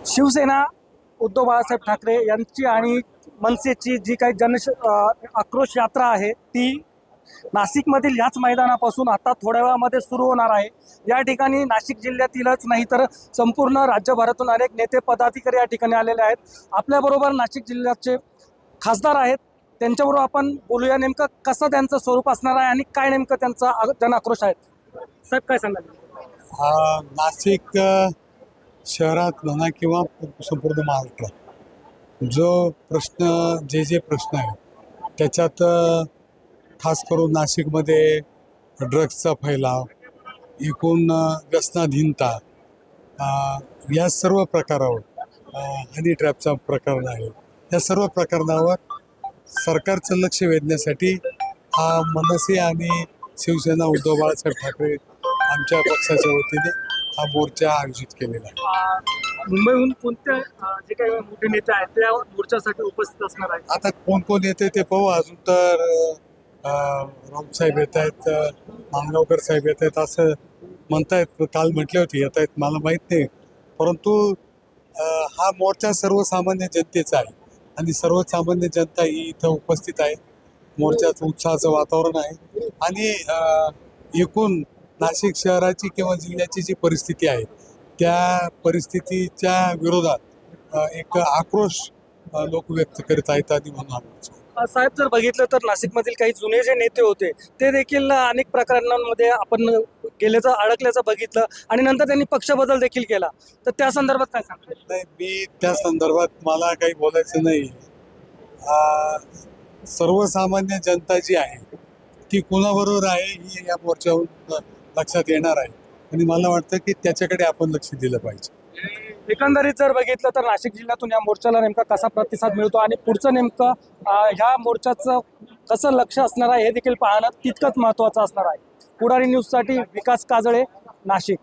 शिवसेना उद्धव बाळासाहेब ठाकरे यांची आणि मनसेची जी काही आक्रोश यात्रा आहे ती नाशिकमधील याच मैदानापासून आता थोड्या वेळामध्ये सुरू होणार आहे। या ठिकाणी नाशिक जिल्ह्यातीलच नाही तर संपूर्ण राज्यभरातून अनेक नेते पदाधिकारी या ठिकाणी आलेले आहेत। आपल्याबरोबर नाशिक जिल्ह्याचे खासदार आहेत, त्यांच्याबरोबर आपण बोलूया नेमकं कसं त्यांचं स्वरूप असणार आहे आणि काय नेमकं त्यांचा जनआक्रोश आहे। साहेब काय सांगाल? नाशिक शहरात म्हणा किंवा संपूर्ण महाराष्ट्रात जो प्रश्न जे प्रश्न आहेत त्याच्यात खास करून नाशिकमध्ये ड्रग्सचा फैलाव, एकूण व्यसनाधीनता, या सर्व प्रकारावर हनी ट्रॅपचा प्रकरण आहे, या सर्व प्रकरणावर सरकारचं लक्ष वेधण्यासाठी हा मनसे आणि शिवसेना उद्धव बाळासाहेब ठाकरे आमच्या पक्षाच्या वतीने हा मोर्चा आयोजित केलेला आहे। मुंबईहून कोणत्या जे काही मोठे नेते आहेत त्या मोर्चासाठी उपस्थित असणार आहेत? आता कोण कोण येते ते पाहू। अजून तर राऊत साहेब येत आहेत, मानगावकर साहेब येत आहेत असं म्हणतायत, काल म्हटले होते येत आहेत, मला माहीत नाही। परंतु हा मोर्चा सर्वसामान्य जनतेचा आहे आणि सर्वसामान्य जनता ही इथं उपस्थित आहे। मोर्चाचं उत्साहाचं वातावरण आहे आणि एकूण नाशिक शहराची किंवा जिल्ह्याची जी परिस्थिती आहे त्या परिस्थितीच्या विरोधात एक आक्रोश लोक व्यक्त करीत आहेत आणि म्हणून साहेब जर बघितलं तर नाशिकमधील काही जुने जे नेते होते ते देखील अनेक प्रकरणांमध्ये आपण अडकल्याचं बघितलं आणि नंतर त्यांनी पक्ष बदल देखील केला, तर त्या संदर्भात काय सांगता? नाही, मी त्या संदर्भात मला काही बोलायचं नाही। सर्वसामान्य जनता जी आहे ती कोणाबरोबर आहे ही या मोर्चावरून लक्षात येणार आहे आणि मला वाटतं की त्याच्याकडे आपण लक्ष दिलं पाहिजे। एकंदरीत जर बघितलं तर नाशिक जिल्ह्यातून या मोर्चाला नेमका कसा प्रतिसाद मिळतो आणि पुढचं नेमकं ह्या मोर्चाचं कसं लक्ष असणार आहे हे देखील पाहणं तितकंच महत्त्वाचं असणार आहे। पुढारी न्यूजसाठी विकास काजळे, नाशिक।